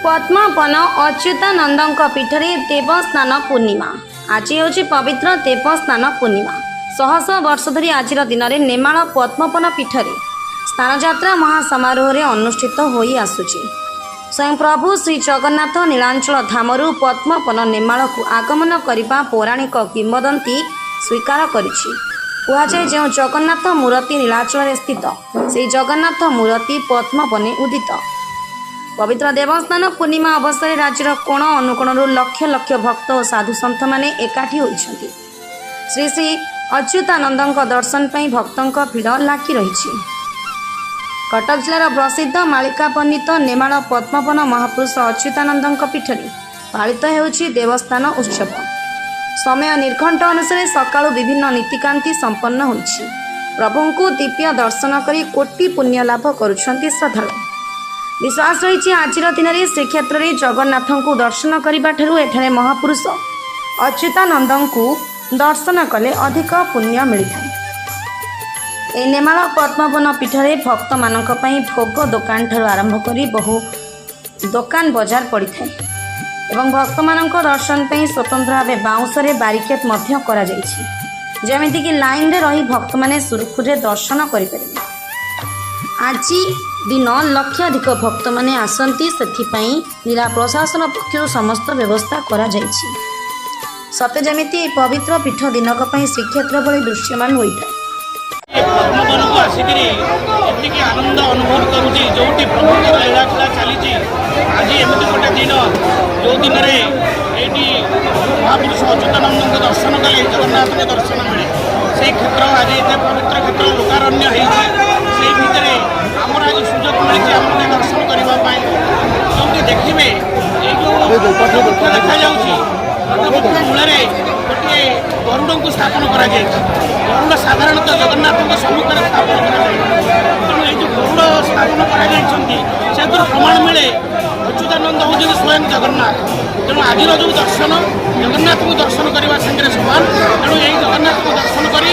पद्मपन अच्युतानंद पीठरे देवस्नान पूर्णिमा। आज हूँ पवित्र देवस्नान पूर्णिमा। शह शह वर्ष धरी आज दिन में नेमाल पद्मपन पीठरे स्नानयात्रा महासमारोह अनुष्ठित हो आसुची। स्वयं प्रभु श्री जगन्नाथ नीलांचल धामरू पद्मपन नेमाल को आगमन करने पौराणिक किंवदंती स्वीकार करिछि। कहुए जो जगन्नाथ मूर्ति नीलाचल स्थित से जगन्नाथ मूर्ति पद्मपने उदित। पवित्र देवस्नान पूर्णिमा अवसर राज्यर कोण अनुकोण लक्ष लक्ष भक्त और साधु सन्थ माने एकाठी होइछन्ति। श्री श्री अच्युतानंद दर्शन पर भक्तों भिड़ लागी रही। कटक जिलार प्रसिद्ध मालिका पंडित नेमाल पद्मपन महापुरुष अच्युतानंद पीठरे पालित होउछि देवस्नान उत्सव। समय निर्घंट अनुसार सकाळु विभिन्न नीतिकांति संपन्न होइछि। प्रभु को दिव्य दर्शन करी कोटि पुण्य लाभ करुछन्ति श्रद्धालु। विश्वास रही आज दिन में श्रीक्षेत्र में जगन्नाथ को दर्शन करने ठारू एठारे महापुरुष अच्युतानंद को दर्शन कले अधिक पुण्य मिलता है। नेमाल पद्मपन पीठरे भक्त मानक पई भोग दुकान ठारू आरंभ करी बहु दुकान बजार पड़ी था एवं भक्त मानक दर्शन पर स्वतंत्र भाव बाउंसरे बारिकेड मध्य करा जाइछि, जेमिति कि लाइन रे रही भक्त माने सुरखुरे दर्शन करि। आज दिन लक्षाधिक भक्त माने आसंती, सेथिपाई जिला प्रशासन पक्षर समस्त व्यवस्था करा जाइछि। सत्य जमिति पवित्र पीठ दिनक पई श्रीक्षेत्र भली दृश्यमान होइथा। पद्मपन को आसिकरी एतिकी आनंद अनुभव करूची जोटी प्रभुकर लीलाखला चलीची। आज एमती गोटे दिन जो दिन रे एटी महापुरुष अच्युतानंद को दर्शन कले जगन्नाथ के दर्शन मिले से क्षेत्र आज ये पवित्र क्षेत्र लोकारण्य से भितर आमर आज सुजोग मिली आम दर्शन करने जो देखिए मुख्य देखा मुख्य मूल गोटे गरुड़ को स्थापन कर गरुड़ साधारणतः जगन्नाथ सम्मुखें स्थापन तेणु ये जो गरुड़ स्थापन कर प्रमाण मिले अच्युतानंद होती स्वयं जगन्नाथ। तेणु आज जो दर्शन जगन्नाथ को दर्शन करने सागर समान। तेणु यही जगन्नाथ को दर्शन कर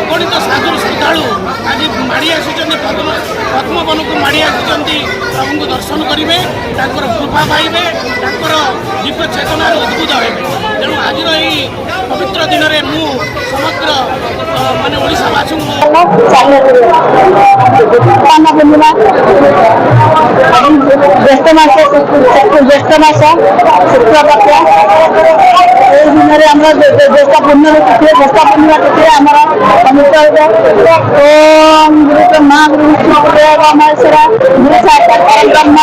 गणित साधु श्रद्धालु आज माड़ी आसी पद्मपन को माड़ी आसी प्रभु को दर्शन करेंगे, कृपा पाइबे, दिव्य चेतनार उद्भूत हे। तेणु आज यही पवित्र दिन में मु समग्र माने ओडिशावासी ज्येष्ठ मास शुक्लपक्ष दिन में ज्येष्ठ पूर्णिमा तिथि ज्येष्ठ पूर्णिमा तिथि आम ओम गुरु माँ गुरु विष्णुदेव महेश्वर गुरु साक्षात् परब्रह्म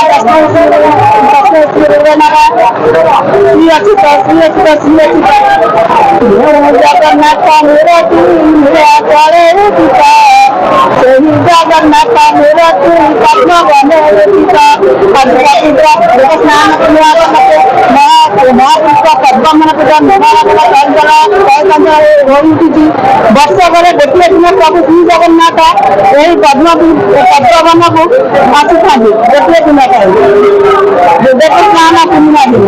श्री अच्युत श्री अच्युत श्री अच्युत जगन्नाथ मूर्ति जले उदित जगन्नाथ मूर्ति पद्मपने उदित। स्नान महापुरुष पद्मपन पूजा उठी वर्ष पर गोटे दिन प्रभु श्री जगन्नाथ यही पद्मपन को आसी था गोटे दिन देव स्नान पूर्णिमा दिन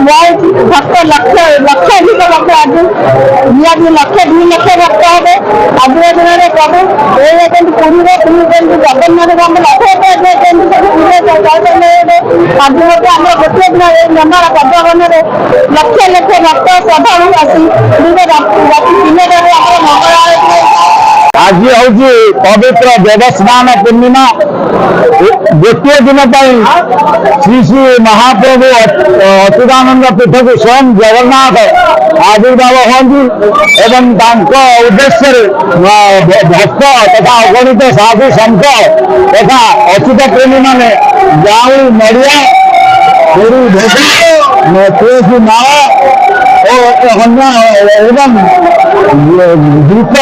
बहुत भक्त लक्षाधिक भक्त आज निहत लक्ष 2 लक्ष भक्त हे। आज दिन में प्रभु पुरी जगन्नाथ आम आज आम गोटे दिन नेमाल पद्मपन लक्ष लक्ष भक्त श्रद्धालु आसी राति 3 आज हूँ पवित्र देवस्नान पूर्णिमा। द्वितीय दिन श्री श्री महाप्रभु अच्युतानंद पीठ को स्वयं जगन्नाथ आविर्भाव होती एवं उद्देश्य भक्त तथा अगणित साधु सन्थ तथा अच्युत प्रेमी माने जाऊ नड़िया गुरु तुलसी माला एवं दीप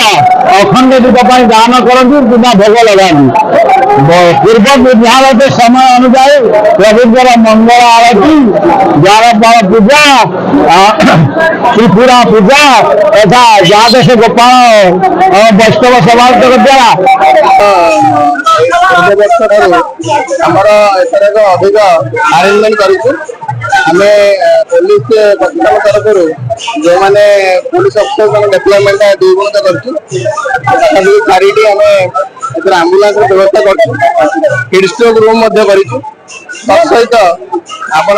अखंड दीप दान करती भोग लगाती। पूर्व निर्धारित समय अनुसार प्रभुଙ୍କର मंगल आरती द्वारपाल पूजा त्रिपुरा पूजा तथा द्वादश गोपाल वैष्णव सभार्थ द्वारा अधिक आरेंजमेंट करूँ। आम पुलिस प्रशासन तरफ जो मैंने पुलिस अफिसर डेभलपमेंट 2 गुण कर आम आम्बुलांस व्यवस्था कर रूम कर तत्सहित आपण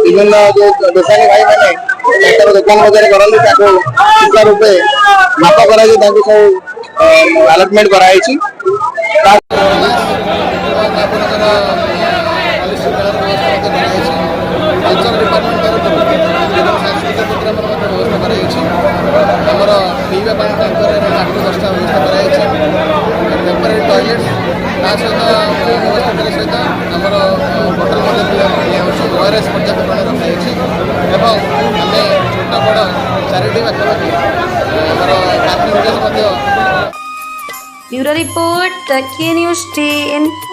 विभिन्न जो दোकानी भाई मैंने दुकान बजार करते सुचार रूपे माप कर सब आलटमेंट कराई कल्चर डिपार्टमेंट सांस्कृतिक प्रोग्राम व्यवस्था कर पीवा टैंकर 8-10टा व्यवस्था कर टेम्पररी टॉयलेट्स ता सहित व्यवस्था करने सहित आम होटेल ओआरएस पर्याप्त पानी रखाई एवं आम छोट बड़ 4टी पाखापाखि पार्किंग प्लेस ब्यूरो रिपोर्ट तकिया न्यूज 10।